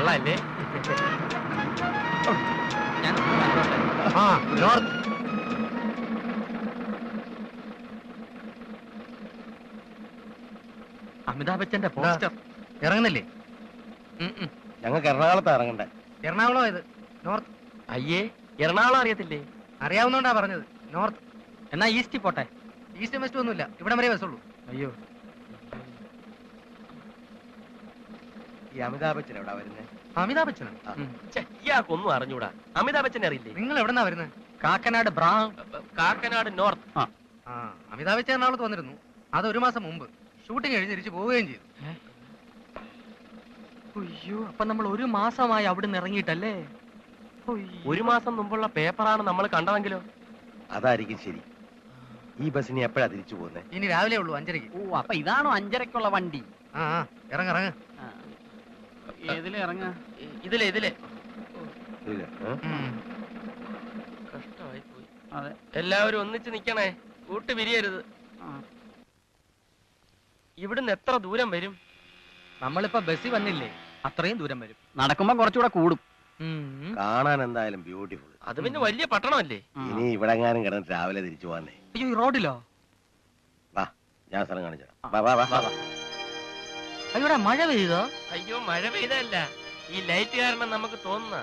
കൊള്ളാല്ലേ? അമിതാഭ് ബച്ചന്റെ പോസ്റ്റർ ഇറങ്ങുന്നില്ലേ? ഞങ്ങൾക്ക് എറണാകുളത്ത് ഇറങ്ങണ്ടേ. എറണാകുളം ഇത് നോർത്ത്. അയ്യേ, എറണാകുളം അറിയത്തില്ലേ? അറിയാവുന്നോണ്ടാ പറഞ്ഞത് നോർത്ത്. എന്നാ ഈസ്റ്റ് പോട്ടെ. ഈസ്റ്റ് വെസ്റ്റ് ഒന്നുമില്ല, ഇവിടെ വരെ ബസ്സുള്ളൂ. അയ്യോ, ഈ അമിതാഭ് ബച്ചൻ എവിടാ വരുന്നേ? അമിതാഭ് ബച്ചനോ? ഇയാൾക്കൊന്നും അറിഞ്ഞൂടാ. അമിതാഭ് ബച്ചനെ അറിയില്ലേ? നിങ്ങൾ എവിടെന്നാ വരുന്നത്? കാക്കനാട് കാക്കനാട് നോർത്ത്. അമിതാഭ് ബച്ചൻ എറണാകുളത്ത് വന്നിരുന്നു. അത് 1 മാസം മുമ്പ്. ഷൂട്ടിംഗ് കഴിഞ്ഞ് തിരിച്ചു പോവുകയും ചെയ്തു. അയ്യോ, അപ്പൊ നമ്മൾ 1 മാസമായി അവിടുന്ന് ഇറങ്ങിയിട്ടല്ലേ? 1 മാസം മുമ്പുള്ള പേപ്പറാണ് നമ്മൾ കണ്ടതെങ്കിലോ? അതായിരിക്കും ശരി. ഈ ബസ്സിന് എപ്പോഴാ തിരിച്ചു പോകുന്നത്? ഇനി രാവിലെ ഉള്ളൂ, 5:30. ഓ, അപ്പൊ ഇതാണോ 5:30ക്കുള്ള വണ്ടി? ഇറങ്ങ. ഇതിലെ ഇറങ്ങ. ഇതിലെ കഷ്ടമായി പോയി. അതെ, എല്ലാവരും ഒന്നിച്ച് നിക്കണേ, കൂട്ട് പിരിയരുത്. ഇവിടുന്ന് എത്ര ദൂരം വരും? നമ്മളിപ്പോ ബസ്സിൽ വന്നില്ലേ, അത്രയും ദൂരം വരും. നടക്കുമ്പോ കുറച്ചുകൂടെ കൂടും. കാണാൻ എന്തായാലും ബ്യൂട്ടിഫുൾ. അത് പിന്നെ വലിയ പട്ടണമല്ലേ? ഇനി ഇവിടെങ്ങാനും കിടന്ന് രാവിലെ തിരിച്ചു പോകാനേ. അയ്യോ, ഈ റോഡിലോ? വാ, ഞാൻ സ്ഥലം കാണിച്ചു. അയ്യോടാ, മഴ പെയ്തോ? അയ്യോ, മഴ പെയ്തല്ല, ഈ ലൈറ്റ് കാരണം നമുക്ക് തോന്നുന്ന.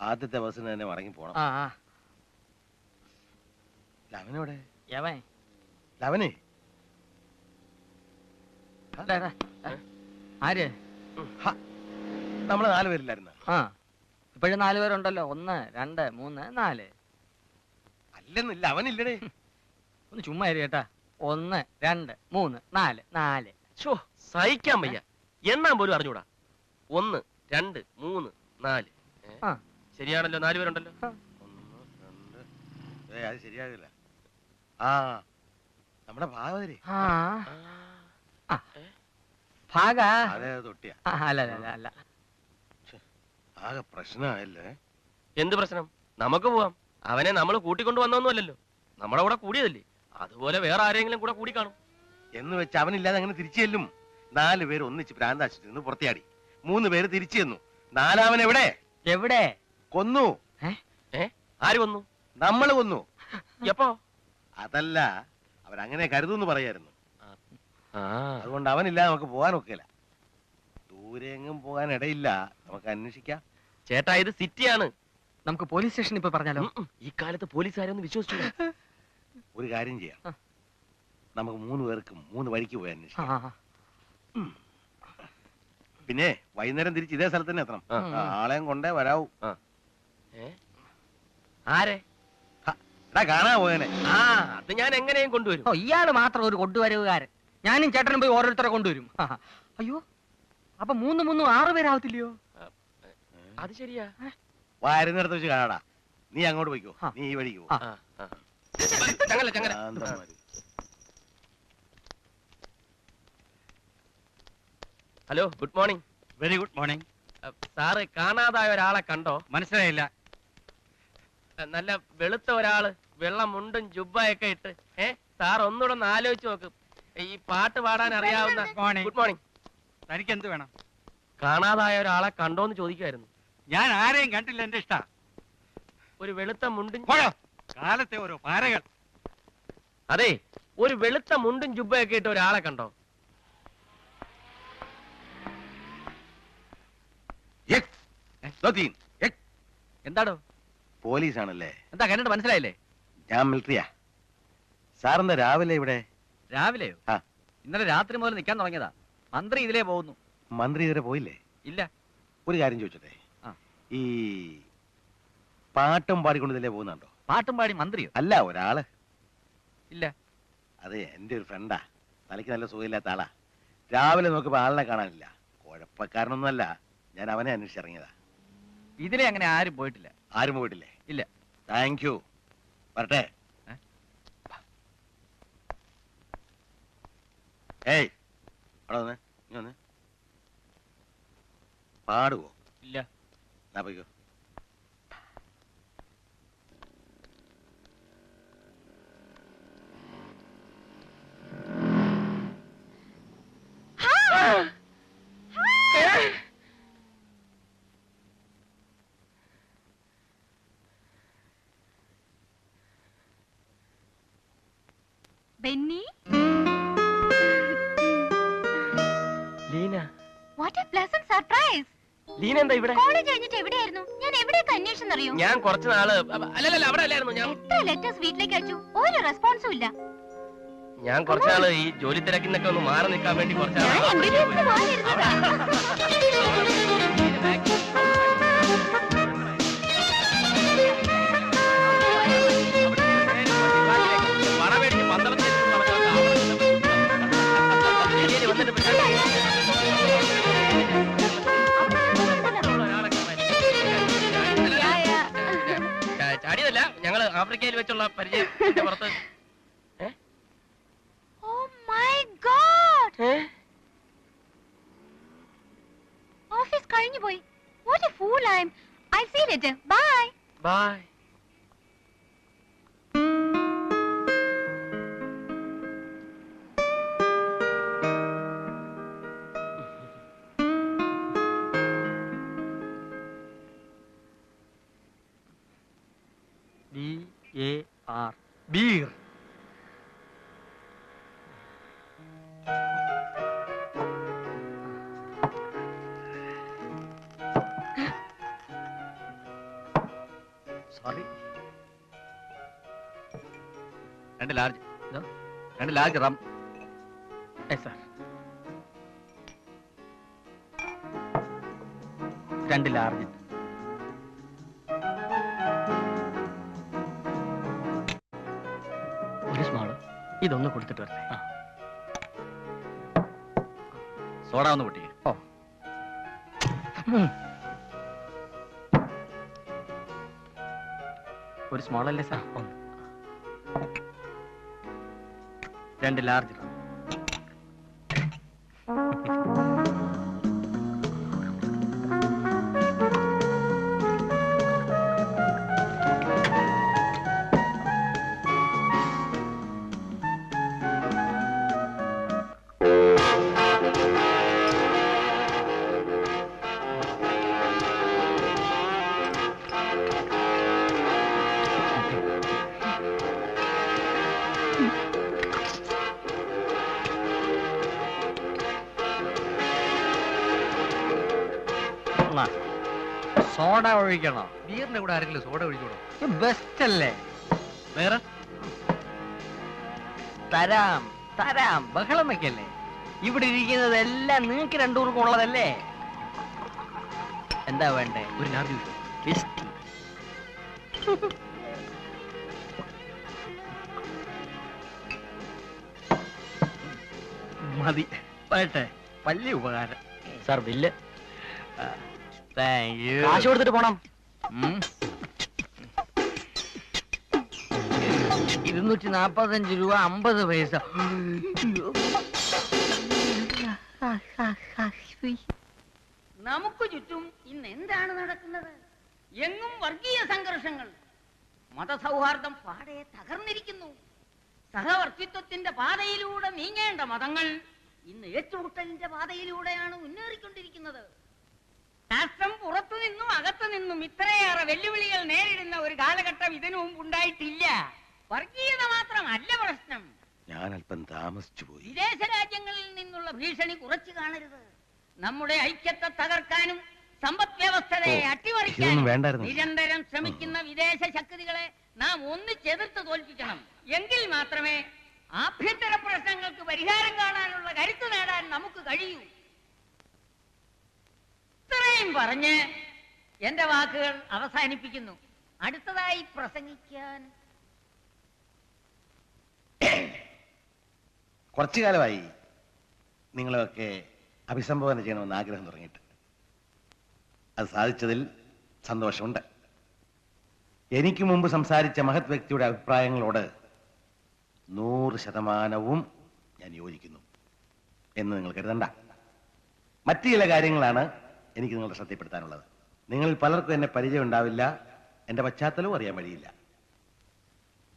ആദ്യത്തെ ബസ്സിന് തന്നെ മടങ്ങി പോണം. ലവനോടെ? ലവനെ ആര്? നമ്മള് 4 പേരില്ലായിരുന്ന? ഇപ്പോഴും 4 പേരുണ്ടല്ലോ. 1 2 3 4. അല്ലെന്നില്ല, അവനില്ലടേ. ഒന്ന് ചുമ്മാ കേട്ടാ. 1 2 3 4 4. സഹിക്കാൻ വയ്യ, എന്നാ പോലും അറിഞ്ഞൂടാ. 1 2 3 4. ശരിയാണല്ലോ, 4 പേരുണ്ടല്ലോ. 1 2. അത് ശരിയാകില്ല. നമ്മുടെ ഭാഗവതരി. അതെ, തൊട്ടിയ. അല്ല, ആകെ പ്രശ്നമായല്ലേ? എന്ത് പ്രശ്നം? നമുക്ക് പോവാം. അവനെ നമ്മൾ കൂട്ടിക്കൊണ്ടു വന്നൊന്നുമല്ലല്ലോ, നമ്മുടെ കൂടെ കൂടിയതല്ലേ. അതുപോലെ വേറെ ആരെങ്കിലും കൂടെ കൂടി കാണും എന്ന് വെച്ച് അവനില്ലാതെ അങ്ങനെ തിരിച്ചു ചെല്ലും. 4 പേര് ഒന്നിച്ച് പ്രാന്താശുപത്രിയിൽ നിന്ന് പുറത്തിയാടി. 3 പേര് തിരിച്ചു ചെന്നു. 4-അവൻ എവിടെ? കൊന്നു. ആര് കൊന്നു? നമ്മള് കൊന്നു. എപ്പോ? അതല്ല, അവരങ്ങനെ കരുതുന്നു പറയായിരുന്നു. അതുകൊണ്ട് അവനില്ലാതെ നമുക്ക് പോകാൻ ഒക്കില്ല. ദൂരെ എങ്ങും പോകാൻ ഇടയില്ല. നമുക്ക് അന്വേഷിക്കാം. ചേട്ടാ, ഇത് സിറ്റിയാണ്. നമുക്ക് പോലീസ് സ്റ്റേഷനിൽ ഇപ്പൊ പറഞ്ഞാലോ? ഈ കാലത്ത് പോലീസുകാരൊന്നും വിശ്വസിച്ചു. ഒരു കാര്യം ചെയ്യാം, നമുക്ക് 3 പേർക്കും 3 വഴിക്ക് പോയി അന്വേഷിക്കാം. പിന്നെ വൈകുന്നേരം തിരിച്ച് ഇതേ സ്ഥലത്ത് തന്നെ എത്തണം. ആളെയും കൊണ്ടേ വരാവൂ. ആരെ കാണാൻ പോയനെ? അത് ഞാൻ എങ്ങനെയും കൊണ്ടുവരും. ഇയാള് മാത്രം ഒരു കൊണ്ടുവരവുകാരൻ. ഞാനും ചേട്ടനും പോയി ഓരോരുത്തരെ കൊണ്ടുവരും. അയ്യോ, അപ്പൊ 3 3 6 പേരാവത്തില്ലയോ? അത് ശരിയാ. വരുന്നിടത്ത് വെച്ച് കാണാടാ. നീ അങ്ങോട്ട് പോയിക്കോ, നീ ഈ വഴിക്ക് പോ. Hello, good morning. Very good morning. Sir കാണാതായ ഒരാളെ കണ്ടോ? മനസ്സിലായില്ല. നല്ല വെളുത്ത ഒരാള്, വെള്ള മുണ്ടും ജുബ്ബയൊക്കെ ഇട്ട്. സാർ ഒന്നുകൂടെ ഒന്ന് ആലോചിച്ച് നോക്ക്. ഈ പാട്ട് പാടാൻ അറിയാവുന്ന. Good morning. തനിക്ക് എന്ത് വേണം? കാണാതായ ഒരാളെ കണ്ടോന്ന് ചോദിക്കുമായിരുന്നു. ഞാൻ ആരെയും കണ്ടില്ല, എന്റെ ഇഷ്ട. ഒരു വെളുത്ത മുണ്ടും. കാലത്തെ ഓരോ പാരകൾ. അതെ, ഒരു വെളുത്ത മുണ്ടും ജുബ്ബയൊക്കെ ഇട്ട് ഒരാളെ കണ്ടോ? എന്താടോ? പോലീസാണല്ലേ? എന്താ കണ്ടിട്ട് മനസ്സിലായില്ലേ? ഞാൻ മിലിറ്ററിയാ. സാറെന്താ രാവിലെ ഇവിടെ? രാവിലെയോ? ഇന്നലെ രാത്രി മുതൽ നിൽക്കാൻ തുടങ്ങിയതാ. മന്ത്രി ഇതിലേ പോകുന്നു. മന്ത്രി ഇതുവരെ പോയില്ലേ? ഇല്ല. ഒരു കാര്യം ചോദിച്ചോട്ടെ, ഈ പാട്ടും പാടിക്കൊണ്ട് ഇതിലേ പോകുന്നുണ്ടോ? പാട്ടും പാടി മന്ത്രിയോ? അല്ല, ഒരാള്. ഇല്ല. അതെ, എന്റെ ഒരു ഫ്രണ്ടാ. തലയ്ക്ക് നല്ല സുഖമില്ലാത്ത ആളാ. രാവിലെ നോക്കുമ്പോ ആളിനെ കാണാനില്ല. കുഴപ്പക്കാരനൊന്നുമല്ല, ഞാൻ അവനെ അന്വേഷിച്ചിറങ്ങിയതാ. ഇതിലെ അങ്ങനെ ആരും പോയിട്ടില്ല. ആരും പോയിട്ടില്ലേ? ഇല്ല. Thank you. വരട്ടെ. ഏയ് അവിടെ വന്നേ, നീ വന്നേ. പാടുവോ? ഇല്ല. എന്നാ പോയിക്കോ. Benny, Leena, what A pleasant surprise. Leena എന്താ ഇവിടെ? കോളേജ് കഴിഞ്ഞിട്ട് എവിടെയായിരുന്നു? ഞാൻ എവിടെയൊക്കെ അന്വേഷിച്ചെന്ന് അറിയോ? ഞാൻ കുറച്ച് നാള് അല്ലല്ല അവിടെ അല്ലായിരുന്നു. എത്ര ലെറ്റേഴ്സ് വീട്ടിലേക്ക് അയച്ചു, ഒരു റെസ്പോൺസും ഇല്ല. ഞാൻ കുറച്ചാള് ഈ ജോലി തിരക്കിന്നൊക്കെ ഒന്ന് മാറി നിൽക്കാൻ വേണ്ടി ഞാൻ MBBS മാറിയിരുന്നതാ. ചാടിയതല്ല, ഞങ്ങള് ആഫ്രിക്കയിൽ വെച്ചുള്ള പരിചയത്തിന്റെ പുറത്ത്. Oh my God! ഓഫീസ് കഴിഞ്ഞു പോയി. What a fool I am. I'll see you later. Bye. Bye. BAR beer. Sorry. 2 large. 2 large rum. Sir 2 large. ഒരു സ്മോള്. ഇതൊന്ന് കൊടുത്തിട്ട് വരട്ടെ. സോഡ ഒന്ന് പൊട്ടിക്കേ. ഓ. ഒരു സ്മോൾ അല്ലേ സാർ? 2 ലാർജ്. സോഡ ഒഴിക്കണോ? ബിയറിന്റെ കൂടെ ആരെങ്കിലും സോഡ ഒഴിച്ചോളൂ. ബെസ്റ്റ് അല്ലേ? വേറെ തരാം തരാം, ബഹളം വെക്കല്ലേ. ഇവിടെ ഇരിക്കുന്നതെല്ലാം നിങ്ങൾക്ക് രണ്ടുപേർക്കും ഉള്ളതല്ലേ? എന്താ വേണ്ടേ? ഒരു ലാർജ് വിസ്കി. മതി. പറയട്ടെ, വലിയ ഉപകാരം സാർ. ബില്ല്. Thank you. കാശ് കൊടുത്തിട്ട് പോണം. 245 രൂപ 50 പൈസ. നമുക്ക് ചുറ്റും ഇന്ന് എന്താണ് നടക്കുന്നത്? എങ്ങും വർഗീയ സംഘർഷങ്ങൾ, മതസൗഹാർദ്ദം പാടെ തകർന്നിരിക്കുന്നു. സഹവർത്തിത്വത്തിന്റെ പാതയിലൂടെ നീങ്ങേണ്ട മതങ്ങൾ ഇന്ന് ഏറ്റുമുട്ടലിന്റെ പാതയിലൂടെയാണ് മുന്നേറിക്കൊണ്ടിരിക്കുന്നത്. രാഷ്ട്രം പുറത്തു നിന്നും അകത്തു നിന്നും ഇത്രയേറെ വെല്ലുവിളികൾ നേരിടുന്ന ഒരു കാലഘട്ടം ഇതിനു മുമ്പ് ഉണ്ടായിട്ടില്ല. വർഗീയത മാത്രമല്ല പ്രശ്നം, ഞാൻ അല്പം താമസിച്ചു പോയി. വിദേശ രാജ്യങ്ങളിൽ നിന്നുള്ള ഭീഷണി കുറച്ചു കാണരുത്. നമ്മുടെ ഐക്യത്തെ തകർക്കാനും സമ്പദ് വ്യവസ്ഥയെ അട്ടിമറിക്കാനും നിരന്തരം ശ്രമിക്കുന്ന വിദേശ ശക്തികളെ നാം ഒന്നിച്ചെതിർത്ത് തോൽപ്പിക്കണം. എങ്കിൽ മാത്രമേ ആഭ്യന്തര പ്രശ്നങ്ങൾക്ക് പരിഹാരം കാണാനുള്ള കരുത്ത് നേടാൻ നമുക്ക് കഴിയൂ. ഇത്രയും പറഞ്ഞ് എന്റെ വാക്കുകൾ അവസാനിപ്പിക്കുന്നു. അടുത്തതായി പ്രസംഗിക്കാൻ കുറച്ചു കാലമായി നിങ്ങളെയൊക്കെ അഭിസംബോധന ചെയ്യണമെന്ന് ആഗ്രഹം തുടങ്ങിയിട്ട്. അത് സാധിച്ചതിൽ സന്തോഷമുണ്ട്. എനിക്ക് മുമ്പ് സംസാരിച്ച മഹത് വ്യക്തിയുടെ അഭിപ്രായങ്ങളോട് 100% ഞാൻ യോജിക്കുന്നു. എന്ന് നിങ്ങൾ കരുതണ്ട. മറ്റു ചില കാര്യങ്ങളാണ് എനിക്ക് നിങ്ങളുടെ ശ്രദ്ധപ്പെടുത്താനുള്ളത്. നിങ്ങളിൽ പലർക്കും എന്നെ പരിചയം ഉണ്ടാവില്ല, എന്റെ പശ്ചാത്തലവും അറിയാൻ വഴിയില്ല.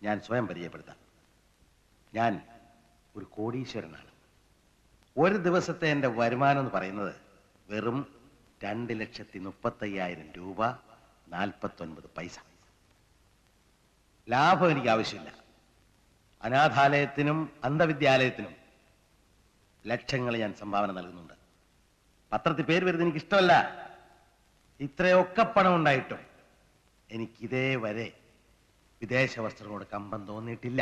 ഞാൻ സ്വയം പരിചയപ്പെടുത്താം. ഞാൻ ഒരു കോടീശ്വരനാണ്. ഒരു ദിവസത്തെ എന്റെ വരുമാനം എന്ന് പറയുന്നത് വെറും 2,30,50,000 രൂപ 49 പൈസ. ലാഭം എനിക്ക് ആവശ്യമില്ല. അനാഥാലയത്തിനും അന്ധവിദ്യാലയത്തിനും ലക്ഷങ്ങൾ ഞാൻ സംഭാവന നൽകുന്നുണ്ട്. പത്രത്തിൽ പേര് വരുന്നത് എനിക്ക് ഇഷ്ടമല്ല. ഇത്രയൊക്കെ പണം ഉണ്ടായിട്ടും എനിക്കിതേ വരെ വിദേശ വസ്ത്രങ്ങളോട് കമ്പം തോന്നിയിട്ടില്ല.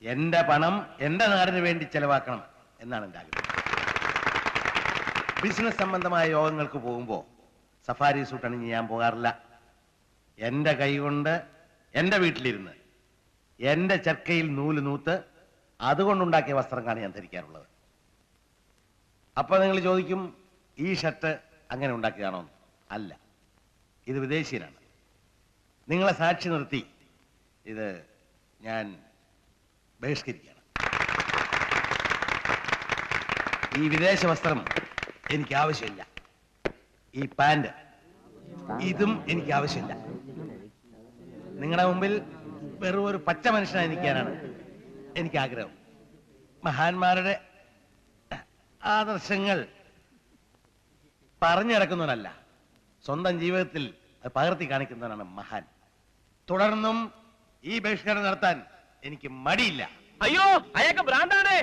എന്റെ പണം എന്റെ നാടിന് വേണ്ടി ചെലവാക്കണം എന്നാണ് എന്റെ ആഗ്രഹം. ബിസിനസ് സംബന്ധമായ യോഗങ്ങൾക്ക് പോകുമ്പോൾ സഫാരി സൂട്ട് അണിഞ്ഞ് ഞാൻ പോകാറില്ല. എന്റെ കൈ കൊണ്ട് എന്റെ വീട്ടിലിരുന്ന് എന്റെ ചർക്കയിൽ നൂല് നൂത്ത് അതുകൊണ്ടുണ്ടാക്കിയ വസ്ത്രങ്ങളാണ് ഞാൻ ധരിക്കാറുള്ളത്. അപ്പൊ നിങ്ങൾ ചോദിക്കും, ഈ ഷർട്ട് അങ്ങനെ ഉണ്ടാക്കിയതാണോ? അല്ല, ഇത് വിദേശീയനാണ്. നിങ്ങളെ സാക്ഷി നിർത്തി ഇത് ഞാൻ ബഹിഷ്കരിക്കുകയാണ്. ഈ വിദേശ വസ്ത്രം എനിക്ക് ആവശ്യമില്ല. ഈ പാന്റ് ഇതും എനിക്ക് ആവശ്യമില്ല. നിങ്ങളുടെ മുമ്പിൽ വെറും ഒരു പച്ച മനുഷ്യനായി നിൽക്കാനാണ് എനിക്ക് ആഗ്രഹം. മഹാന്മാരുടെ ആദർശങ്ങൾ പറഞ്ഞിടക്കുന്നവനല്ല, സ്വന്തം ജീവിതത്തിൽ അത് പകർത്തി കാണിക്കുന്നവനാണ് മഹാൻ. തുടർന്നും ഈ ബഹിഷ്കരണം നടത്താൻ എനിക്ക് മടിയില്ല. അയ്യോ, അയാൾക്ക് ഭ്രാന്താണ്.